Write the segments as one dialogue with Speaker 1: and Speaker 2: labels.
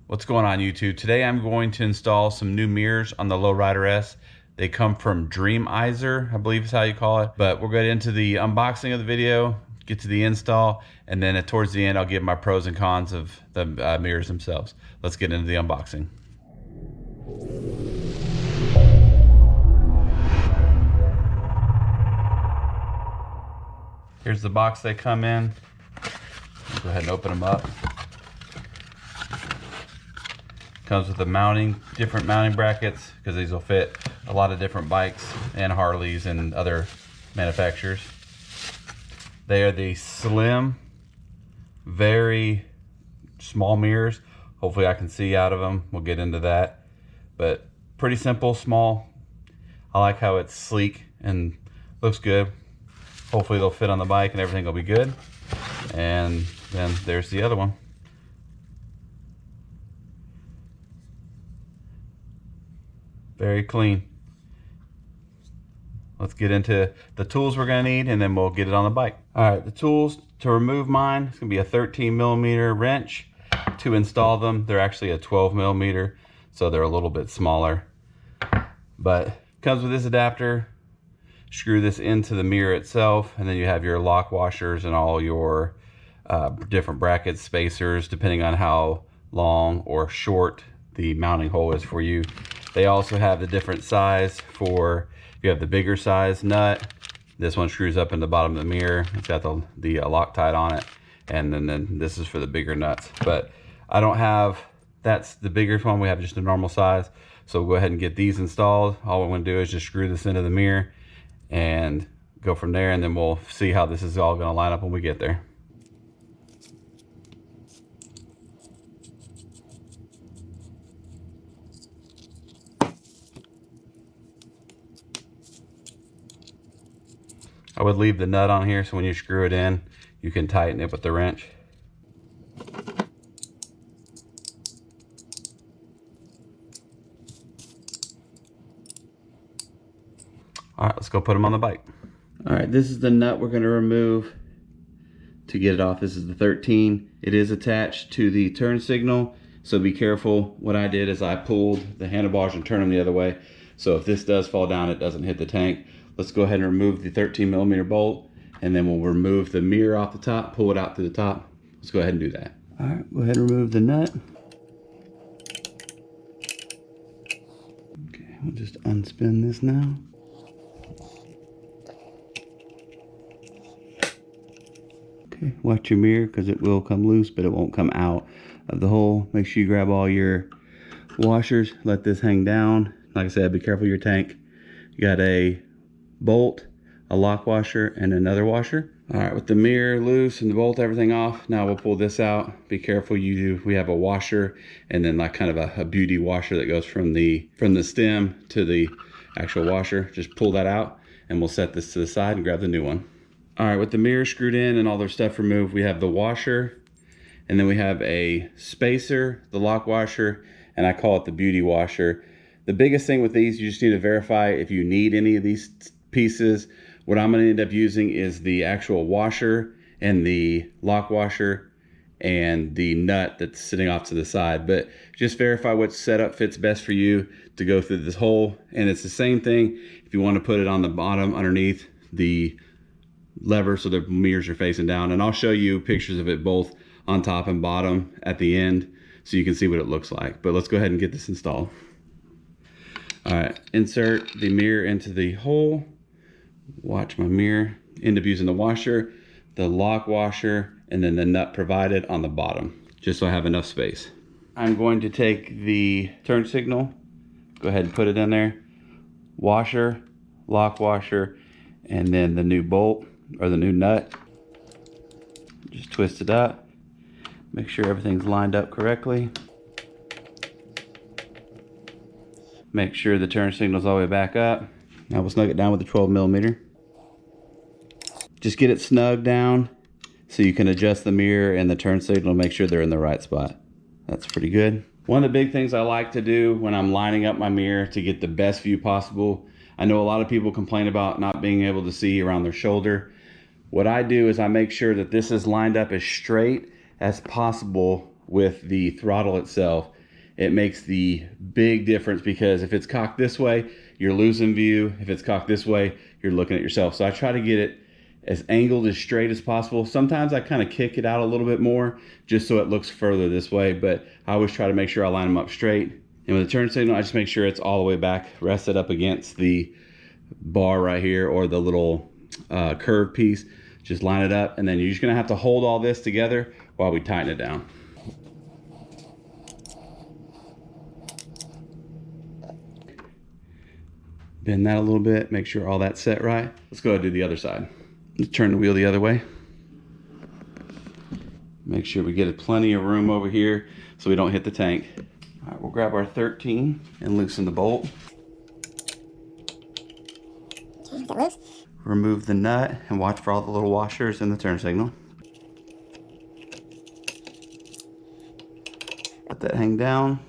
Speaker 1: What's going on, YouTube? Today I'm going to install some new mirrors on the Lowrider S. They come from DREAMIZER, I believe is how you call it. But we'll get into the unboxing of the video, get to the install, and then towards the end I'll give my pros and cons of the mirrors themselves. Let's get into the unboxing. Here's the box they come in. I'll go ahead and open them up. Comes with the different mounting brackets, because these will fit a lot of different bikes and Harleys and other manufacturers. They are the slim, very small mirrors. Hopefully I can see out of them. We'll get into that. But pretty simple, small. I like how it's sleek and looks good. Hopefully they'll fit on the bike and everything will be good. And then there's the other one. Very clean. Let's get into the tools we're gonna need and then we'll get it on the bike. All right, the tools to remove mine, it's gonna be a 13mm wrench. To install them, they're actually a 12mm, so they're a little bit smaller. But comes with this adapter. Screw this into the mirror itself, and then you have your lock washers and all your different brackets, spacers, depending on how long or short the mounting hole is for you. They also have the different size for, if you have the bigger size nut, this one screws up in the bottom of the mirror. It's got the Loctite on it. And then this is for the bigger nuts. But I don't have, that's the bigger one. We have just a normal size. So we'll go ahead and get these installed. All we're gonna do is just screw this into the mirror and go from there. And then we'll see how this is all gonna line up when we get there. I would leave the nut on here so when you screw it in, you can tighten it with the wrench. All right, let's go put them on the bike. All right, this is the nut we're gonna remove to get it off. This is the 13. It is attached to the turn signal, so be careful. What I did is I pulled the handlebars and turned them the other way. So if this does fall down, it doesn't hit the tank. Let's go ahead and remove the 13mm bolt, and then we'll remove the mirror off the top, pull it out through the top. Let's go ahead and do that. All right, go ahead and remove the nut. Okay, we'll just unspin this now. Okay, watch your mirror because it will come loose, but it won't come out of the hole. Make sure you grab all your washers, let this hang down. Like I said, be careful of your tank. You got a bolt, a lock washer, and another washer. All right, with the mirror loose and the bolt, everything off, now we'll pull this out. Be careful, we have a washer and then like kind of a beauty washer that goes from the stem to the actual washer. Just pull that out and we'll set this to the side and grab the new one. All right, with the mirror screwed in and all their stuff removed, we have the washer, and then we have a spacer, the lock washer, and I call it the beauty washer. The biggest thing with these, you just need to verify if you need any of these pieces. What I'm gonna end up using is the actual washer and the lock washer and the nut that's sitting off to the side. But just verify what setup fits best for you to go through this hole. And it's the same thing if you wanna put it on the bottom underneath the lever so the mirrors are facing down. And I'll show you pictures of it both on top and bottom at the end so you can see what it looks like. But let's go ahead and get this installed. All right, insert the mirror into the hole. Watch my mirror. End up using the washer, the lock washer, and then the nut provided on the bottom, just so I have enough space. I'm going to take the turn signal, go ahead and put it in there. Washer, lock washer, and then the new bolt or the new nut. Just twist it up. Make sure everything's lined up correctly. Make sure the turn signal's all the way back up. Now we'll snug it down with the 12mm. Just get it snug down so you can adjust the mirror and the turn signal, make sure they're in the right spot. That's pretty good. One of the big things I like to do when I'm lining up my mirror to get the best view possible, I know a lot of people complain about not being able to see around their shoulder. What I do is I make sure that this is lined up as straight as possible with the throttle itself, it makes the big difference, because if it's cocked this way, you're losing view. If it's cocked this way, you're looking at yourself. So I try to get it as angled, as straight as possible. Sometimes I kind of kick it out a little bit more just so it looks further this way, but I always try to make sure I line them up straight. And with the turn signal, I just make sure it's all the way back, rested up against the bar right here, or the little curved piece. Just line it up, and then you're just gonna have to hold all this together while we tighten it down. Bend that a little bit, make sure all that's set right. Let's go ahead and do the other side. Let's turn the wheel the other way. Make sure we get plenty of room over here so we don't hit the tank. All right, we'll grab our 13 and loosen the bolt.
Speaker 2: Okay, get loose.
Speaker 1: Remove the nut and watch for all the little washers in the turn signal. Let that hang down.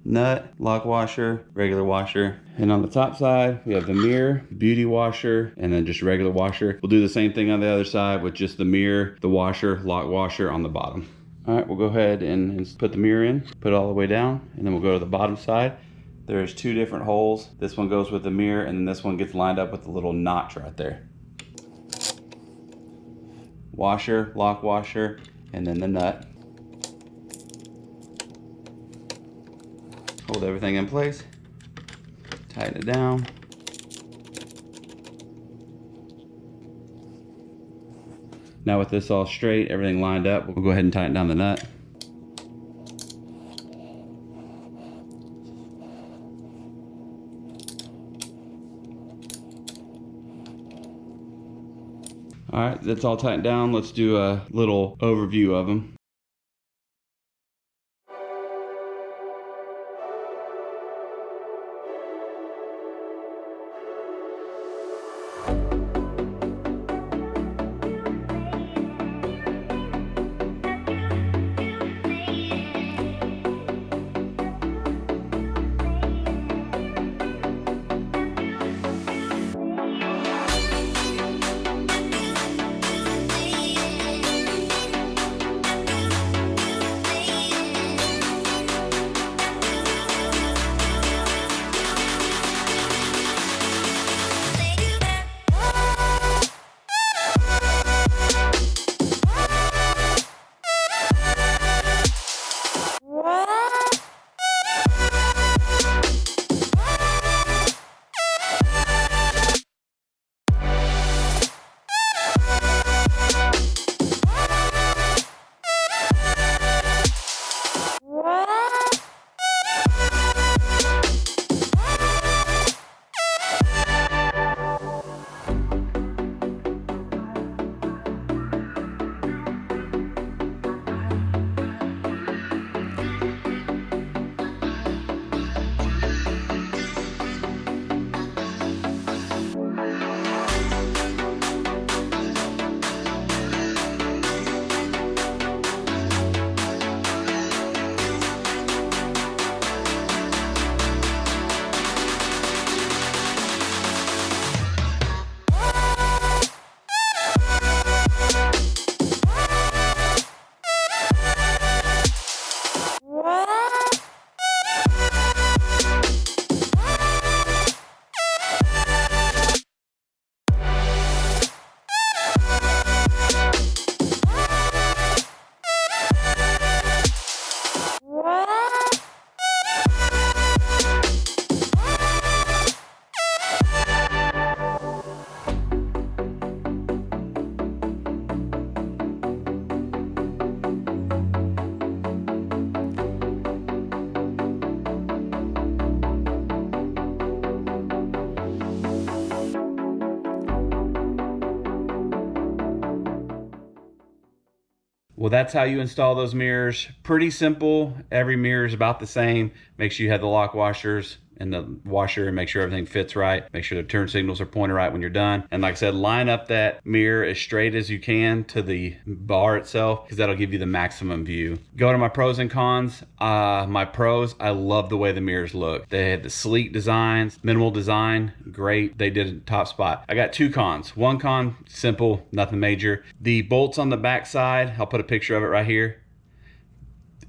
Speaker 1: Nut, lock washer, regular washer. And on the top side, we have the mirror, beauty washer, and then just regular washer. We'll do the same thing on the other side with just the mirror, the washer, lock washer on the bottom. All right, we'll go ahead and put the mirror in, put it all the way down, and then we'll go to the bottom side. There's two different holes. This one goes with the mirror, and then this one gets lined up with the little notch right there. Washer, lock washer, and then the nut. Hold everything in place, tighten it down. Now with this all straight, everything lined up, we'll go ahead and tighten down the nut. All right, that's all tightened down. Let's do a little overview of them. Well, that's how you install those mirrors. Pretty simple. Every mirror is about the same. Make sure you have the lock washers and the washer and make sure everything fits right. Make sure the turn signals are pointed right when you're done. And like I said, line up that mirror as straight as you can to the bar itself, because that'll give you the maximum view. Go to my pros and cons. My pros, I love the way the mirrors look. They had the sleek designs, minimal design, great. They did a top spot. I got two cons. One con, simple, nothing major. The bolts on the back side, I'll put a picture of it right here.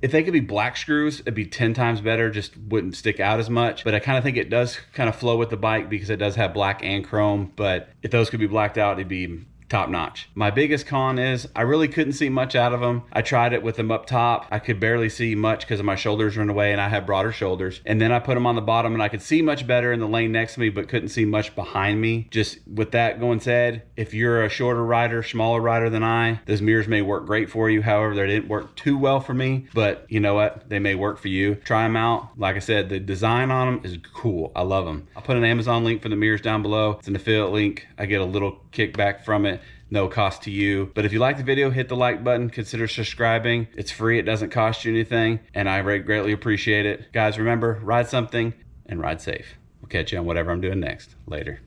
Speaker 1: If they could be black screws, it'd be 10 times better, just wouldn't stick out as much. But I kind of think it does kind of flow with the bike because it does have black and chrome. But if those could be blacked out, it'd be top notch. My biggest con is I really couldn't see much out of them. I tried it with them up top. I could barely see much because of my shoulders run away and I have broader shoulders. And then I put them on the bottom and I could see much better in the lane next to me, but couldn't see much behind me. Just with that going said, if you're a shorter rider, smaller rider than I, those mirrors may work great for you. However, they didn't work too well for me, but you know what? They may work for you. Try them out. Like I said, the design on them is cool. I love them. I'll put an Amazon link for the mirrors down below. It's an affiliate link. I get a little kickback from it. No cost to you. But if you like the video, hit the like button, consider subscribing. It's free, it doesn't cost you anything, and I greatly appreciate it. Guys, remember, ride something and ride safe. We'll catch you on whatever I'm doing next. Later.